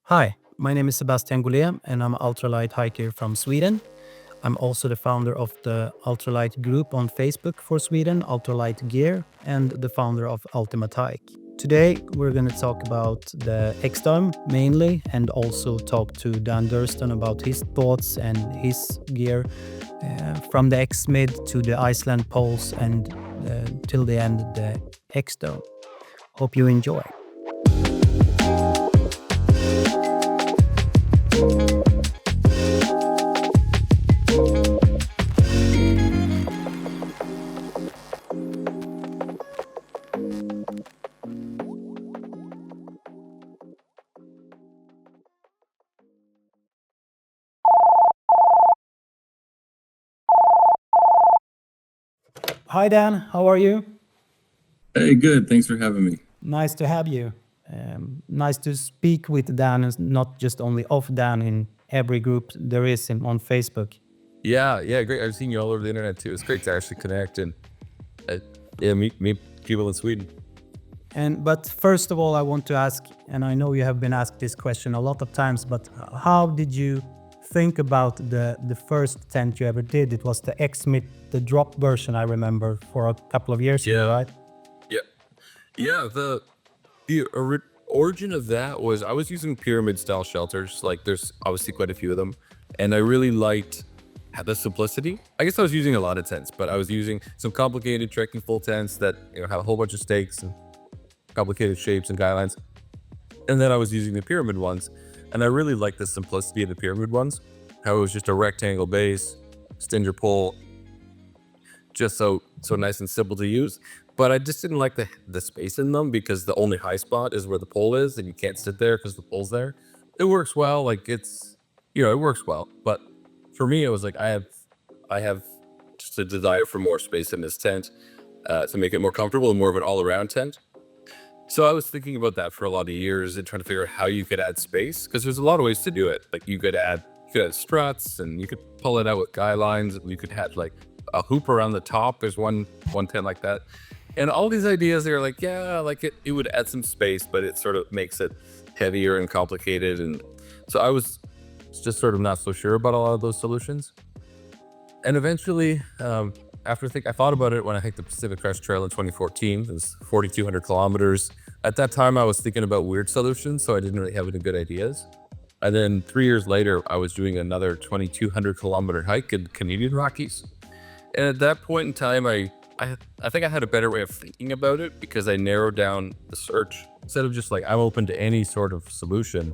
Hi, my name is Sebastian Goulet and I'm an ultralight hiker from Sweden. I'm also the founder of the Ultralight group on Facebook for Sweden, Ultralight Gear, and the founder of Ultimate Hike. Today we're going to talk about the X-Term mainly and also talk to Dan Durston about his thoughts and his gear from the X-Mid to the Iceland Poles and till the end the X-Term. Hope you enjoy. Hi Dan, how are you? Hey, good. Thanks for having me. Nice to have you. Nice to speak with Dan, and not just only of Dan in every group there is on Facebook. Yeah, great. I've seen you all over the internet too. It's great to actually connect and meet people in Sweden. But first of all, I want to ask, and I know you have been asked this question a lot of times, but how did you think about the first tent you ever did? It was the X-Mid, the drop version, I remember, for a couple of years ago, right? Yeah. The origin of that was I was using pyramid style shelters. Like there's obviously quite a few of them, and I really liked the simplicity. I guess I was using a lot of tents, but I was using some complicated trekking full tents that have a whole bunch of stakes and complicated shapes and guidelines. And then I was using the pyramid ones, and I really liked the simplicity of the pyramid ones. How it was just a rectangle base, extend your pole, just so nice and simple to use. But I just didn't like the space in them because the only high spot is where the pole is, and you can't sit there because the pole's there. It works well, like it works well. But for me, it was like I have just a desire for more space in this tent to make it more comfortable and more of an all-around tent. So I was thinking about that for a lot of years and trying to figure out how you could add space, because there's a lot of ways to do it. Like you could add struts, and you could pull it out with guy lines. You could have like a hoop around the top. There's one tent like that. And all these ideas, they're like, yeah, like it would add some space, but it sort of makes it heavier and complicated. And so I was just sort of not so sure about a lot of those solutions. And eventually, I thought about it when I hiked the Pacific Crest Trail in 2014. It was 4,200 kilometers. At that time, I was thinking about weird solutions, so I didn't really have any good ideas. And then 3 years later, I was doing another 2,200 kilometer hike in Canadian Rockies. And at that point in time, I think I had a better way of thinking about it, because I narrowed down the search. Instead of just like, I'm open to any sort of solution,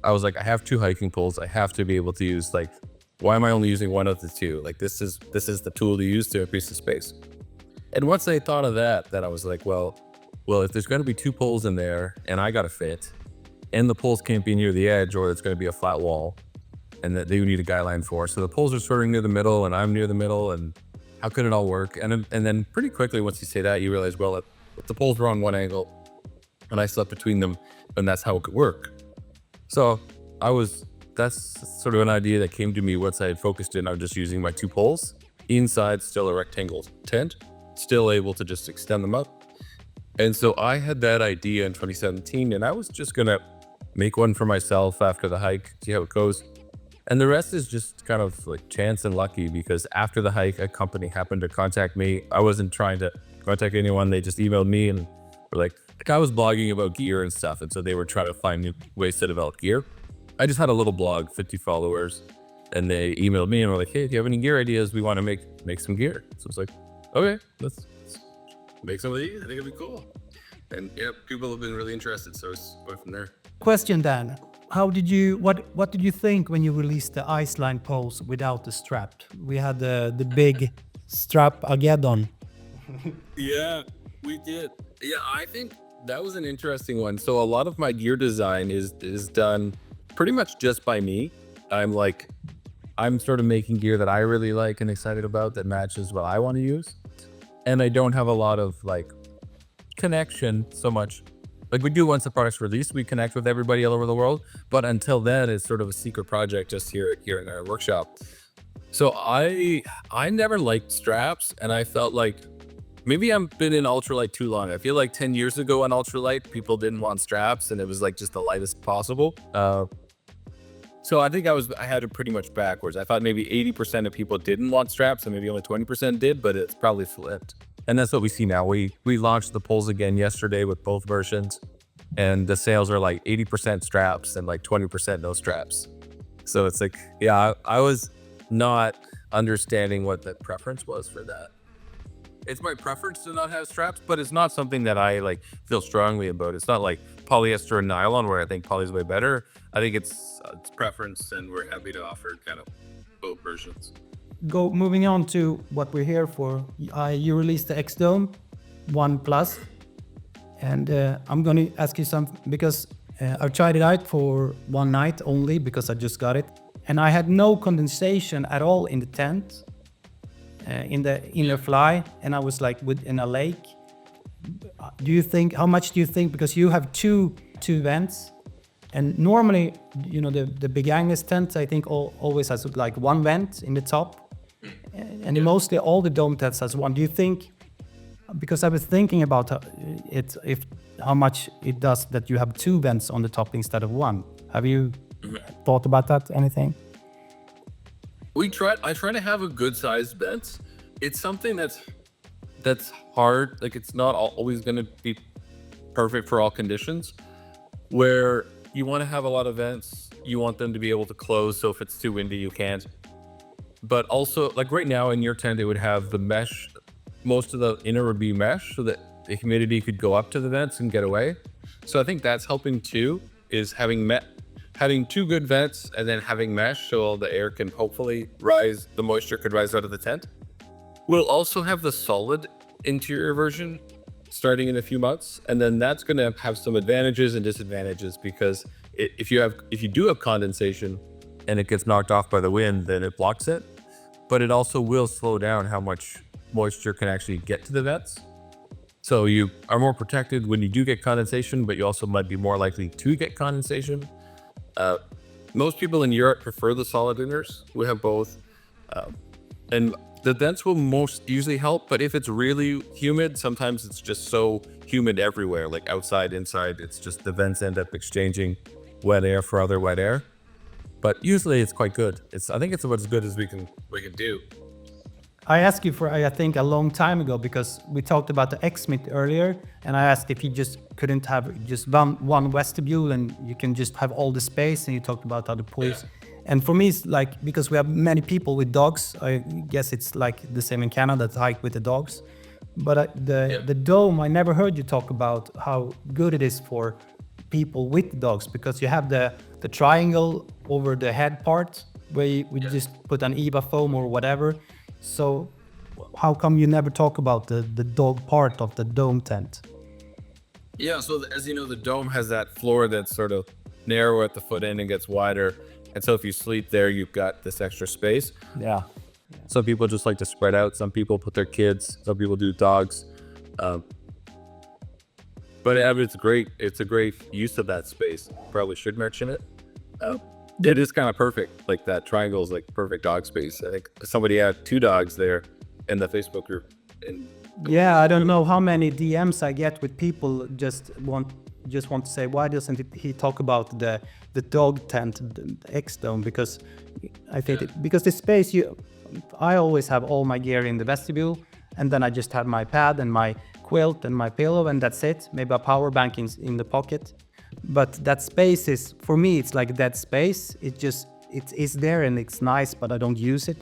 I was like, I have 2 hiking poles. I have to be able to use, like, why am I only using one of the 2? Like, this is the tool to use to increase the space. And once I thought of that, then I was like, well, if there's going to be 2 poles in there and I got to fit, and the poles can't be near the edge, or it's going to be a flat wall, and that they need a guy line for. So the poles are sort of near the middle and I'm near the middle, and how could it all work? And then pretty quickly, once you say that, you realize, well, if the poles were on one angle and I slept between them, then that's how it could work. So that's sort of an idea that came to me once I had focused in on just using my 2 poles. Inside, still a rectangle tent, still able to just extend them up. And so I had that idea in 2017, and I was just gonna make one for myself after the hike, see how it goes. And the rest is just kind of like chance and lucky, because after the hike, a company happened to contact me. I wasn't trying to contact anyone. They just emailed me and were like I was blogging about gear and stuff. And so they were trying to find new ways to develop gear. I just had a little blog, 50 followers, and they emailed me and were like, hey, do you have any gear ideas? We want to make some gear. So it's like, okay, let's make some of these. I think it'd be cool. And yeah, people have been really interested. So it's going from there. Question, Dan. What did you think when you released the Iceland Poles without the strap? We had the big Strapsageddon. Yeah, we did. Yeah, I think that was an interesting one. So a lot of my gear design is done pretty much just by me. I'm sort of making gear that I really like and excited about, that matches what I want to use. And I don't have a lot of like connection so much. Like we do once the product's released, we connect with everybody all over the world. But until then, it's sort of a secret project just here in our workshop. So I never liked straps, and I felt like maybe I've been in ultralight too long. I feel like 10 years ago on ultralight, people didn't want straps and it was like just the lightest possible. So I think I had it pretty much backwards. I thought maybe 80% of people didn't want straps and maybe only 20% did, but it's probably flipped. And that's what we see now. We launched the poles again yesterday with both versions, and the sales are like 80% straps and like 20% no straps. So it's like, yeah, I was not understanding what the preference was for that. It's my preference to not have straps, but it's not something that I like feel strongly about. It's not like polyester and nylon where I think poly is way better. I think it's preference, and we're happy to offer kind of both versions. Moving on to what we're here for. You released the X Dome 1 Plus, and I'm going to ask you something because I've tried it out for one night only because I just got it, and I had no condensation at all in the tent, in the inner fly, and I was like in a lake. How much do you think, because you have two vents, and normally, you know, the Big Angus tent, I think always has like one vent in the top, and mostly all the dome tents has one. Do you think, because I was thinking about how much it does that you have two vents on the top instead of one? Have you thought about that? Anything? I try to have a good sized vent. It's something that's hard. Like, it's not always going to be perfect for all conditions, where you want to have a lot of vents. You want them to be able to close, so if it's too windy, you can't. But also, like right now in your tent, it would have the mesh. Most of the inner would be mesh so that the humidity could go up to the vents and get away. So I think that's helping too, is having two good vents and then having mesh so all the air can hopefully rise, the moisture could rise out of the tent. We'll also have the solid interior version starting in a few months, and then that's going to have some advantages and disadvantages, because if you do have condensation and it gets knocked off by the wind, then it blocks it, but it also will slow down how much moisture can actually get to the vents. So you are more protected when you do get condensation, but you also might be more likely to get condensation. Most people in Europe prefer the solid inners. We have both, and the vents will most usually help, but if it's really humid, sometimes it's just so humid everywhere, like outside, inside, it's just the vents end up exchanging wet air for other wet air. But usually it's quite good. I think it's about as good as we can do. I asked you for, I think, a long time ago, because we talked about the X-Smith earlier, and I asked if you just couldn't have just one vestibule and you can just have all the space, and you talked about other pools. Yeah. And for me, it's like, because we have many people with dogs, I guess it's like the same in Canada, to hike with the dogs. But the dome, I never heard you talk about how good it is for people with dogs, because you have the triangle over the head part where we just put an EVA foam or whatever. So how come you never talk about the dog part of the dome tent? Yeah, so as you know, the dome has that floor that's sort of narrow at the foot end and gets wider. And so if you sleep there, you've got this extra space. Yeah. Some people just like to spread out. Some people put their kids. Some people do dogs. But it's great. It's a great use of that space. Probably should mention it. It is kind of perfect. Like, that triangle is like perfect dog space. I think somebody had 2 dogs there in the Facebook group. Yeah, I don't know how many DMs I get with people just want to say, why doesn't he talk about the dog tent, the X Dome? Because I think because the space, I always have all my gear in the vestibule, and then I just have my pad and my quilt and my pillow, and that's it. Maybe a power bank in the pocket. But that space is, for me, it's like that space. It is there and it's nice, but I don't use it.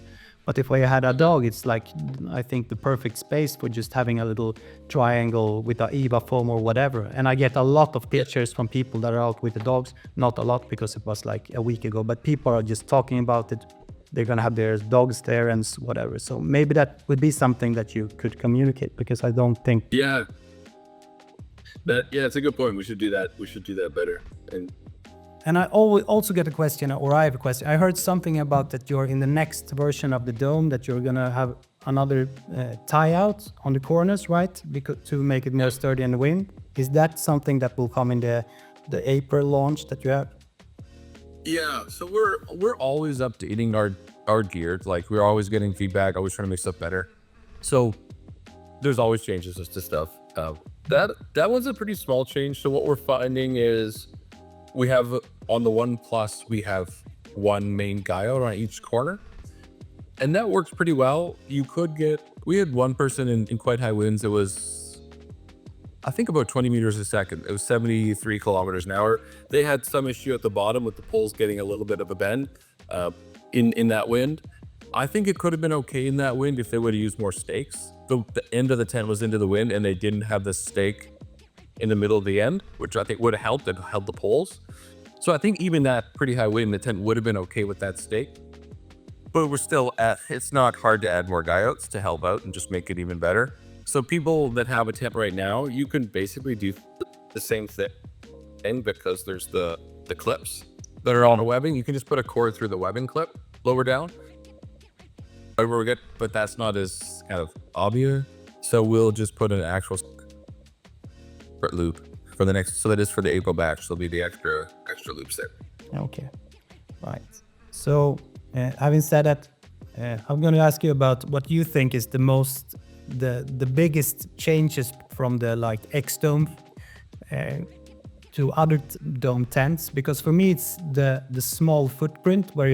But if I had a dog, it's like, I think, the perfect space for just having a little triangle with a EVA foam or whatever. And I get a lot of pictures from people that are out with the dogs. Not a lot, because it was like a week ago, but people are just talking about it. They're going to have their dogs there and whatever. So maybe that would be something that you could communicate, because I don't think... Yeah, it's a good point. We should do that. We should do that better. And I also get a question, or I have a question. I heard something about that you're in the next version of the dome, that you're going to have another tie out on the corners, right? To make it more sturdy in the wind. Is that something that will come in the April launch that you have? Yeah, so we're always updating our gear. Like, we're always getting feedback, always trying to make stuff better. So there's always changes to stuff. That one's a pretty small change. So what we're finding is we have on the One Plus, we have one main guy out on each corner, and that works pretty well. We had one person in quite high winds. It was, I think, about 20 meters a second. It was 73 kilometers an hour. They had some issue at the bottom with the poles getting a little bit of a bend in that wind. I think it could have been okay in that wind if they would have used more stakes. The end of the tent was into the wind, and they didn't have the stake in the middle of the end, which I think would have helped and held the poles. So I think even that pretty high wind, the tent would have been okay with that stake. But we're still it's not hard to add more guy outs to help out and just make it even better. So people that have a tent right now, you can basically do the same thing because there's the clips that are on the webbing. You can just put a cord through the webbing clip lower down. We're good, but that's not as kind of obvious. So we'll just put an actual loop for the next. So that is for the April batch. There'll be the extra loops there. Okay, right. So having said that, I'm going to ask you about what you think is the biggest changes from the like X dome to other dome tents. Because for me, it's the small footprint where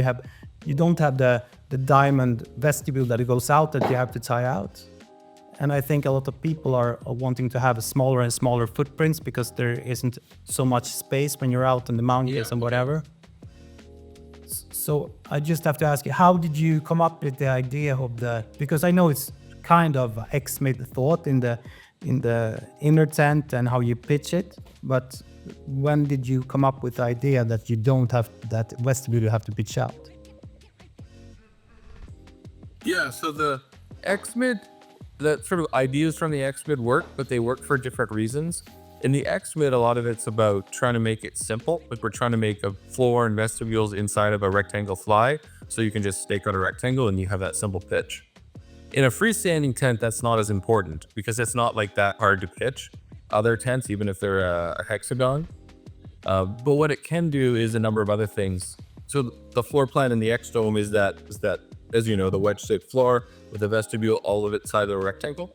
you don't have the diamond vestibule that it goes out that you have to tie out. And I think a lot of people are wanting to have a smaller and smaller footprints because there isn't so much space when you're out in the mountains and whatever. So I just have to ask you, how did you come up with the idea of because I know it's kind of X-Smith thought in the inner tent and how you pitch it, but when did you come up with the idea that you don't have that vestibule you have to pitch out? Yeah, so the X-Mid, the sort of ideas from the X-Mid work, but they work for different reasons. In the X-Mid, a lot of it's about trying to make it simple. Like we're trying to make a floor and vestibules inside of a rectangle fly, so you can just stake out a rectangle and you have that simple pitch. In a freestanding tent, that's not as important because it's not like that hard to pitch other tents, even if they're a hexagon. But what it can do is a number of other things. So the floor plan in the X-Dome is that, as you know, the wedge-shaped floor with a vestibule, all of it side of a rectangle.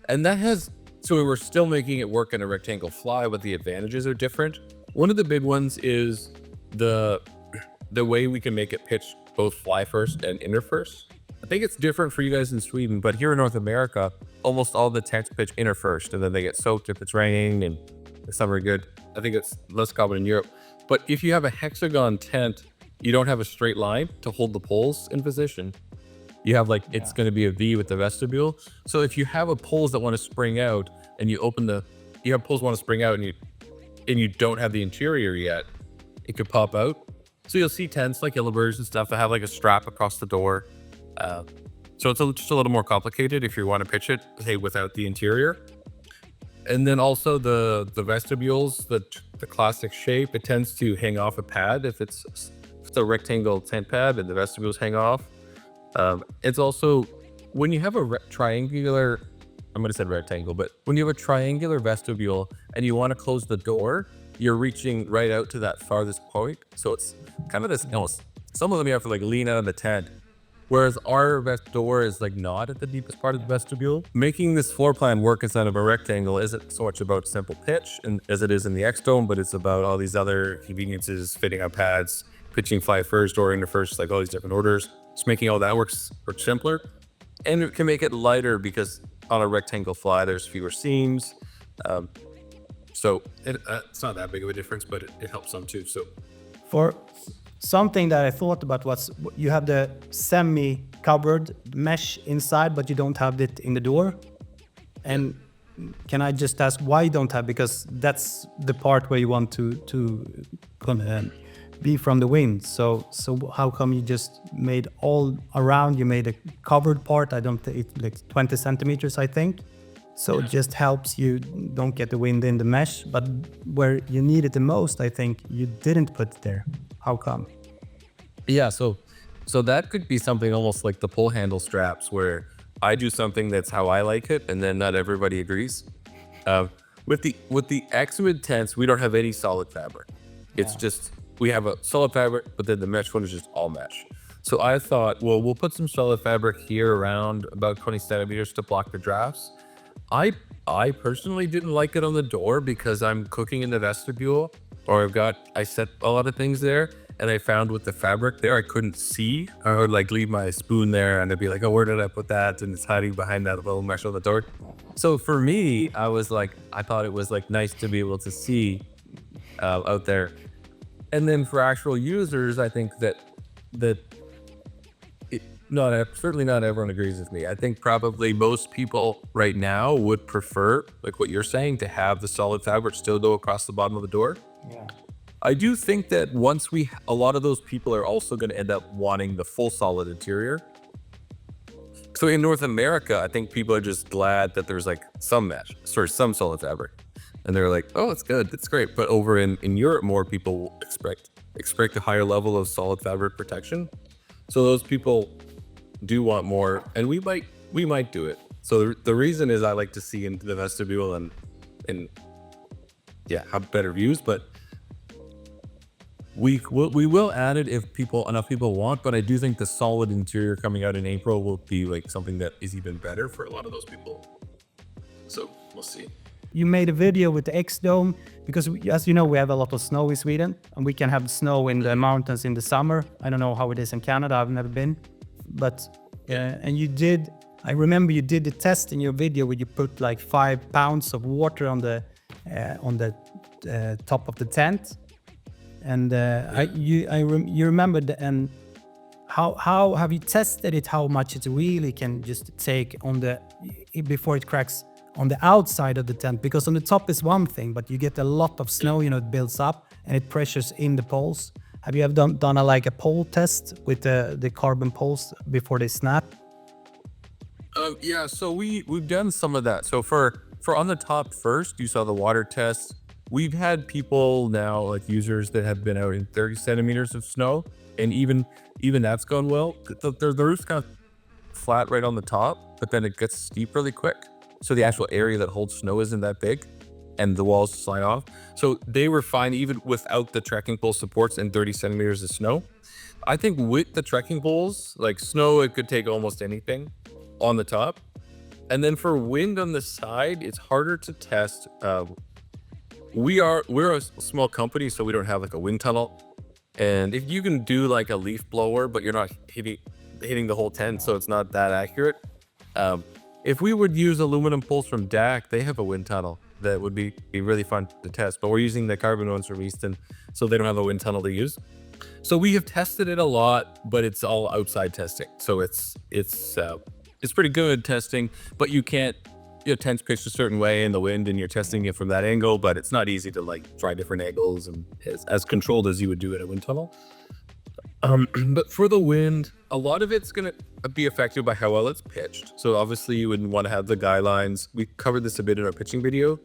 And so we're still making it work in a rectangle fly, but the advantages are different. One of the big ones is the way we can make it pitch both fly first and inner first. I think it's different for you guys in Sweden, but here in North America, almost all the tents pitch inner first, and then they get soaked if it's raining and it's not very good. I think it's less common in Europe. But if you have a hexagon tent, you don't have a straight line to hold the poles in position. You have it's going to be a V with the vestibule. So if you have a poles that want to spring out and you have poles want to spring out and you don't have the interior yet, it could pop out. So you'll see tents like Yellowbirds and stuff that have like a strap across the door. So it's just a little more complicated if you want to pitch it, say, without the interior. And then also the vestibules, the classic shape, it tends to hang off a pad if it's a rectangle tent pad and the vestibules hang off. It's also when you have a triangular, I'm going to say rectangle, but when you have a triangular vestibule and you want to close the door, you're reaching right out to that farthest point. So it's kind of this, almost, some of them you have to lean out of the tent. Whereas our door is not at the deepest part of the vestibule. Making this floor plan work inside of a rectangle isn't so much about simple pitch and as it is in the X-Dome, but it's about all these other conveniences, fitting on pads, pitching fly first or inner first, all these different orders. Just making all that work simpler. And it can make it lighter because on a rectangle fly, there's fewer seams. So it's not that big of a difference, but it helps some too. So for something that I thought about was you have the semi-covered mesh inside, but you don't have it in the door. And can I just ask why you don't have? Because that's the part where you want to be from the wind. So how come you just made all around? You made a covered part. I don't think it's 20 centimeters, I think. So it just helps you don't get the wind in the mesh. But where you need it the most, I think you didn't put it there. How come? Yeah, so that could be something almost like the pull handle straps, where I do something that's how I like it, and then not everybody agrees. With the X-Mid tents, we don't have any solid fabric. It's just we have a solid fabric, but then the mesh one is just all mesh. So I thought, well, we'll put some solid fabric here around about 20 centimeters to block the drafts. I personally didn't like it on the door because I'm cooking in the vestibule, or I set a lot of things there, and I found with the fabric there, I couldn't see. I would like leave my spoon there and it'd be like, oh, where did I put that? And it's hiding behind that little mesh on the door. So for me, I thought it was like nice to be able to see out there. And then for actual users, I think that certainly not everyone agrees with me. I think probably most people right now would prefer, like what you're saying, to have the solid fabric still go across the bottom of the door. Yeah. I do think that a lot of those people are also going to end up wanting the full solid interior. So in North America, I think people are just glad that there's like some solid fabric. And they're like, oh, it's good, it's great. But over in Europe, more people will expect a higher level of solid fabric protection. So those people do want more, and we might do it. So the reason is I like to see into the vestibule and have better views, but we will add it if enough people want. But I do think the solid interior coming out in April will be like something that is even better for a lot of those people. So we'll see. You made a video with the X-Dome because, as you know, we have a lot of snow in Sweden, and we can have snow in the mountains in the summer. I don't know how it is in Canada. I've never been, but and I remember you did the test in your video where you put like 5 pounds of water on the top of the tent, and you remembered. And how have you tested it? How much it really can just take before it cracks on the outside of the tent? Because on the top is one thing, but you get a lot of snow, it builds up and it pressures in the poles. Have you ever done a pole test with the carbon poles before they snap? Yeah, so we've done some of that. So for on the top first, you saw the water test. We've had people now, like users that have been out in 30 centimeters of snow, and even that's gone well. The roof's kind of flat right on the top, but then it gets steep really quick. So the actual area that holds snow isn't that big, and the walls slide off. So they were fine even without the trekking pole supports and 30 centimeters of snow. I think with the trekking poles, like snow, it could take almost anything on the top. And then for wind on the side, it's harder to test. We're a small company, so we don't have like a wind tunnel. And if you can do like a leaf blower, but you're not hitting the whole tent, so it's not that accurate. If we would use aluminum poles from DAC, they have a wind tunnel that would be really fun to test, but we're using the carbon ones from Easton, so they don't have a wind tunnel to use. So we have tested it a lot, but it's all outside testing. So it's pretty good testing, but you can't, your tent's pitched a certain way in the wind and you're testing it from that angle, but it's not easy to like try different angles and as controlled as you would do at a wind tunnel. But for the wind, a lot of it's going to be affected by how well it's pitched. So obviously you wouldn't want to have the guy lines. We covered this a bit in our pitching video.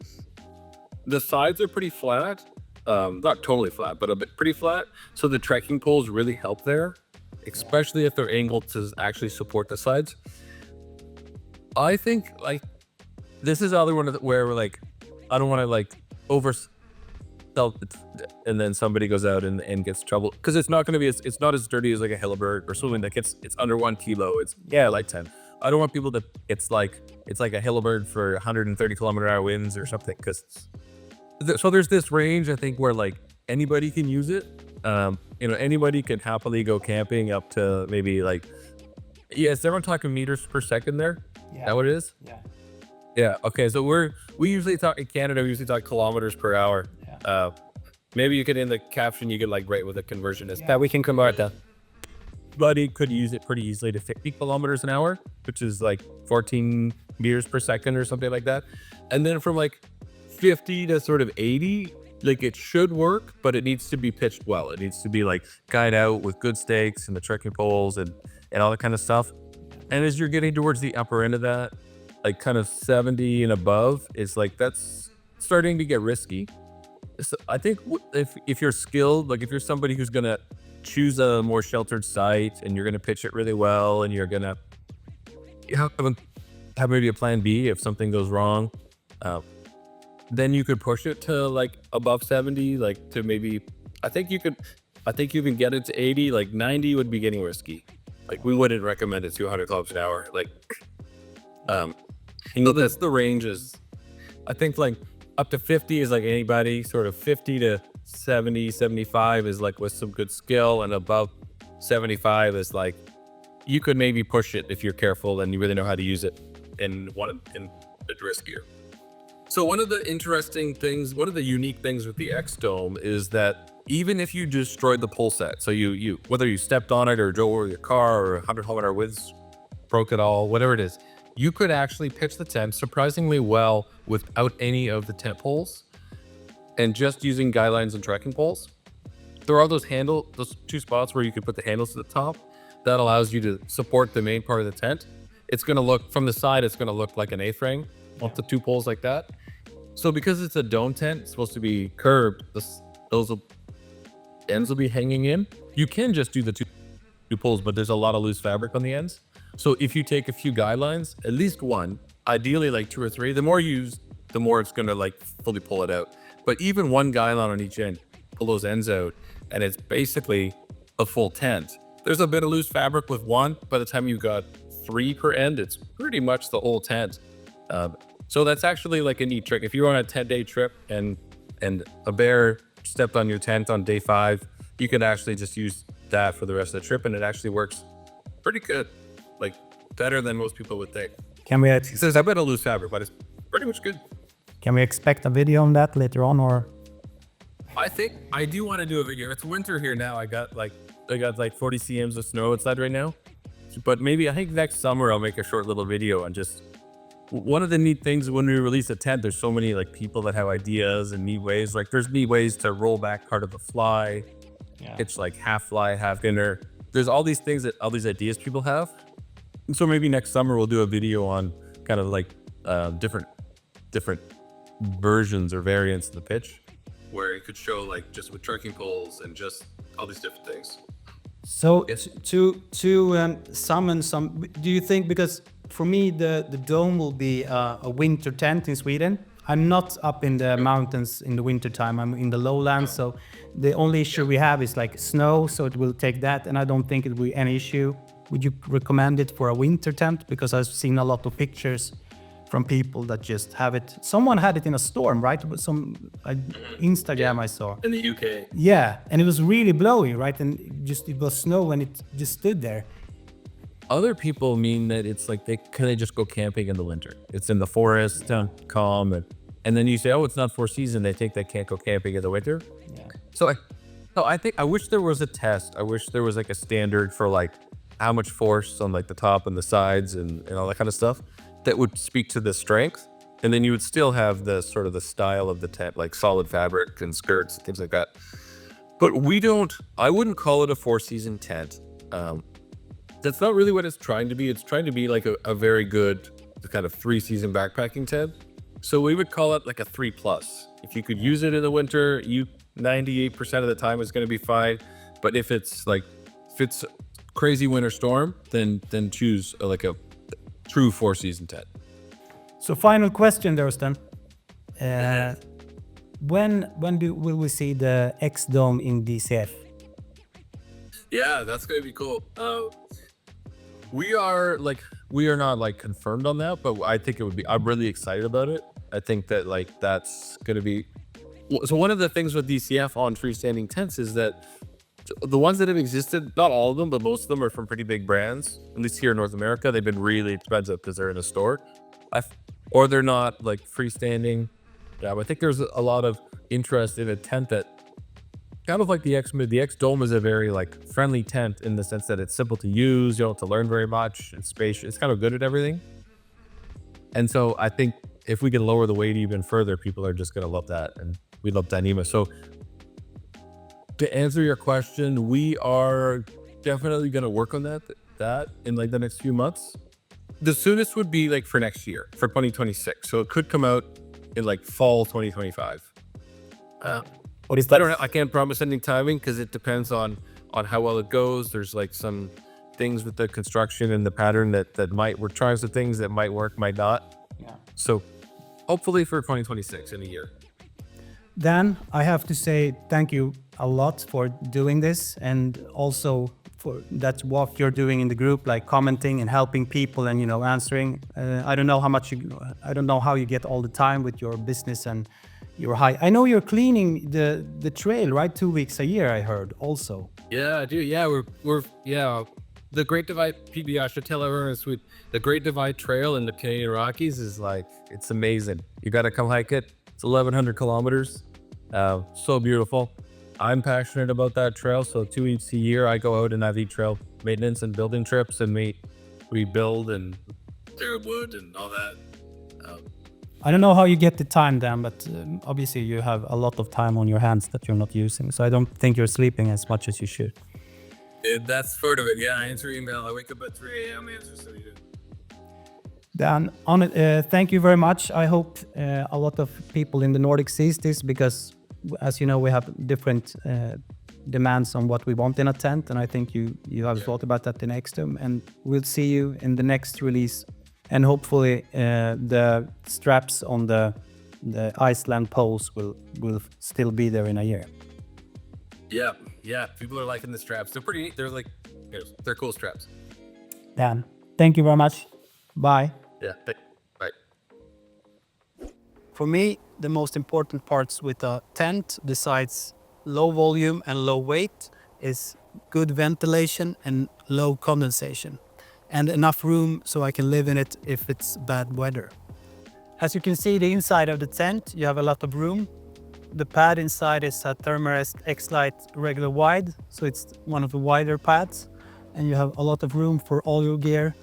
The sides are pretty flat, not totally flat, but a bit pretty flat. So the trekking poles really help there, especially if they're angled to actually support the sides. I think like this is the other one where we're like, I don't want to like oversell it, and then somebody goes out and gets trouble, because it's not going to be it's not as dirty as like a Hilleberg or something that it's under 1 kilo. It's like 10. I don't want people to it's like a Hilleberg for 130 kilometer-hour winds or something, because so there's this range I think where like anybody can use it. Anybody can happily go camping up to maybe like, is everyone talking meters per second there? Yeah. Is that what it is? Yeah. Okay. So we usually talk in Canada. We usually talk kilometers per hour. Yeah. Maybe you could, in the caption, you could like write what the conversion is. Yeah, we can convert that. Buddy could use it pretty easily to 50 kilometers an hour, which is like 14 meters per second or something like that. And then from like 50 to sort of 80, like it should work, but it needs to be pitched well. It needs to be like guide out with good stakes and the trekking poles and all that kind of stuff. And as you're getting towards the upper end of that, like kind of 70 and above, it's like that's starting to get risky. So I think if you're skilled, like if you're somebody who's gonna choose a more sheltered site and you're gonna pitch it really well, and you're gonna have maybe a plan B if something goes wrong, then you could push it to like above 70, like to maybe, I think you could, I think you can get it to 80. Like 90 would be getting risky. Like we wouldn't recommend it 200 kilometers an hour. Like, that's the range is, I think like up to 50 is like anybody. Sort of 50 to 70, 75 is like with some good skill, and above 75 is like you could maybe push it if you're careful and you really know how to use it and it's riskier. So one of the interesting things, one of the unique things with the X Dome is that even if you destroyed the pole set, so you whether you stepped on it or drove over your car or 100-kilometer widths, broke it all, whatever it is, you could actually pitch the tent surprisingly well without any of the tent poles and just using guy lines and trekking poles. There are those two spots where you could put the handles to the top. That allows you to support the main part of the tent. It's going to look from the side, it's going to look like an A-frame off the two poles like that. So because it's a dome tent, it's supposed to be curved, those ends will be hanging in. You can just do the two poles, but there's a lot of loose fabric on the ends. So if you take a few guy lines, at least one, ideally like 2 or 3, the more you use, the more it's going to like fully pull it out. But even one guy line on each end, pull those ends out, and it's basically a full tent. There's a bit of loose fabric with one. By the time you've got 3 per end, it's pretty much the whole tent. So that's actually like a neat trick. If you're on a 10-day trip and a bear stepped on your tent on day 5, you can actually just use that for the rest of the trip, and it actually works pretty good, like better than most people would think. There's a bit of loose fabric, but it's pretty much good. Can we expect a video on that later on, or? I think I do want to do a video. It's winter here now. I got like 40 cms of snow outside right now, but maybe I think next summer I'll make a short little video on just one of the neat things when we release a tent. There's so many like people that have ideas and neat ways. Like there's neat ways to roll back part of the fly, pitch like half fly, half inner. There's all these things all these ideas people have. And so maybe next summer we'll do a video on kind of like different versions or variants of the pitch, where it could show like just with trekking poles and just all these different things. So to summon some, do you think, because for me the dome will be a winter tent in Sweden. I'm not up in the mountains in the winter time. I'm in the lowlands, so the only issue we have is like snow, so it will take that, and I don't think it will be any issue. Would you recommend it for a winter tent? Because I've seen a lot of pictures from people that just have it. Someone had it in a storm, right? Some Instagram I saw. In the UK. Yeah, and it was really blowy, right? And it was snow and it just stood there. Other people mean that it's like they just go camping in the winter. It's in the forest, calm, and then you say, oh, it's not for season. They think they can't go camping in the winter. Yeah. So I wish there was a test. I wish there was like a standard for like how much force on like the top and the sides and all that kind of stuff that would speak to the strength. And then you would still have the sort of the style of the tent, like solid fabric and skirts, things like that. But I wouldn't call it a 4-season tent. That's not really what it's trying to be. It's trying to be like a very good kind of 3-season backpacking tent. So we would call it like a 3+. If you could use it in the winter, 98% of the time is going to be fine. But if it's crazy winter storm, then choose like a true 4-season tent. So final question, Durston. When will we see the X Dome in DCF? Yeah, that's going to be cool. We are not like confirmed on that, but I think it would be, I'm really excited about it. I think that like that's going to be, so one of the things with DCF on freestanding tents is that the ones that have existed, not all of them, but most of them are from pretty big brands. At least here in North America, they've been really expensive because they're in a store, or they're not like freestanding. Yeah, I think there's a lot of interest in a tent that kind of like the X Dome is a very like friendly tent in the sense that it's simple to use. You don't have to learn very much. It's spacious. It's kind of good at everything. And so I think if we can lower the weight even further, people are just going to love that. And we love Dyneema. So to answer your question, we are definitely going to work on that in like the next few months. The soonest would be like for next year, for 2026. So it could come out in like fall 2025. What is that? I don't know. I can't promise any timing because it depends on how well it goes. There's like some things with the construction and the pattern that we're trying some things that might work, might not. Yeah. So hopefully for 2026 in a year. Dan, I have to say thank you a lot for doing this, and also for that work you're doing in the group, like commenting and helping people and answering. I don't know I don't know how you get all the time with your business and your high. I know you're cleaning the trail, right? 2 weeks a year, I heard also. Yeah, dude. Yeah, we're the Great Divide PB. I should tell everyone it's sweet. The Great Divide Trail in the Canadian Rockies is like it's amazing. You got to come hike it. It's 1,100 kilometers. So beautiful. I'm passionate about that trail. So 2 weeks a year, I go out and I lead trail maintenance and building trips, and we build and clear wood and all that. I don't know how you get the time, Dan, but obviously you have a lot of time on your hands that you're not using. So I don't think you're sleeping as much as you should. That's part of it. Yeah, I answer email. I wake up at 3 a.m. answer so you do. Dan, thank you very much. I hope a lot of people in the Nordic sees this because, as you know, we have different demands on what we want in a tent, and I think you have thought about that in Extum. And we'll see you in the next release, and hopefully the straps on the Iceland Poles will still be there in a year. Yeah. People are liking the straps. They're pretty neat. They're cool straps. Dan, thank you very much. Bye. Yeah. Bye. For me, the most important parts with a tent, besides low volume and low weight, is good ventilation and low condensation, and enough room so I can live in it if it's bad weather. As you can see, the inside of the tent, you have a lot of room. The pad inside is a Thermarest X-Lite regular wide, so it's one of the wider pads, and you have a lot of room for all your gear.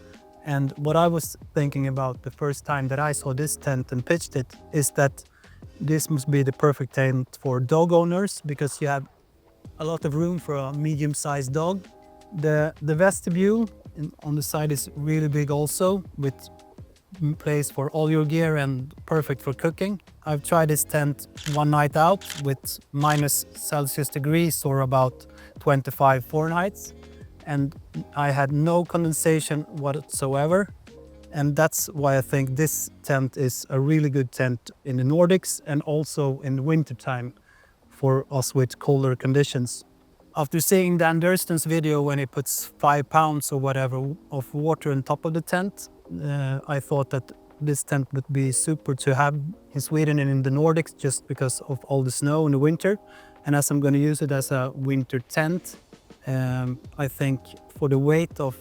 And what I was thinking about the first time that I saw this tent and pitched it is that this must be the perfect tent for dog owners because you have a lot of room for a medium-sized dog. The vestibule on the side is really big also, with place for all your gear and perfect for cooking. I've tried this tent one night out with -Celsius degrees or about 25 Fahrenheit, and I had no condensation whatsoever. And that's why I think this tent is a really good tent in the Nordics and also in the winter time for us with colder conditions. After seeing Dan Durston's video when he puts 5 pounds or whatever of water on top of the tent, I thought that this tent would be super to have in Sweden and in the Nordics just because of all the snow in the winter. And as I'm going to use it as a winter tent, I think for the weight of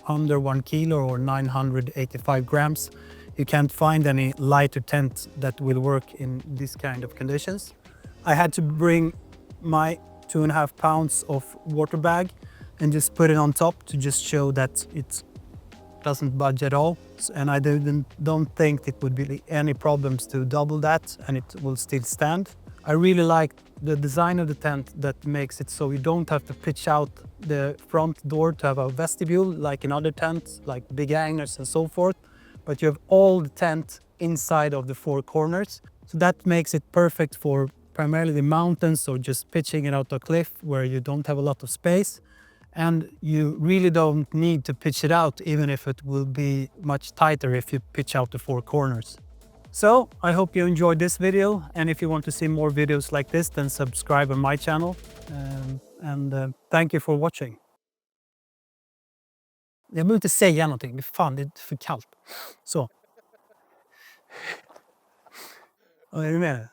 under 1 kilo or 985 grams, you can't find any lighter tent that will work in this kind of conditions. I had to bring my 2.5 pounds of water bag and just put it on top to just show that it doesn't budge at all. And I don't think it would be any problems to double that and it will still stand. I really like the design of the tent that makes it so you don't have to pitch out the front door to have a vestibule like in other tents, like big hangers and so forth, but you have all the tent inside of the 4 corners. So that makes it perfect for primarily the mountains or just pitching it out a cliff where you don't have a lot of space. And you really don't need to pitch it out, even if it will be much tighter if you pitch out the 4 corners. So I hope you enjoyed this video, and if you want to see more videos like this, then subscribe on my channel. Thank you for watching. Jag behöver inte säga någonting, fan det är för kallt. Så. Är du med?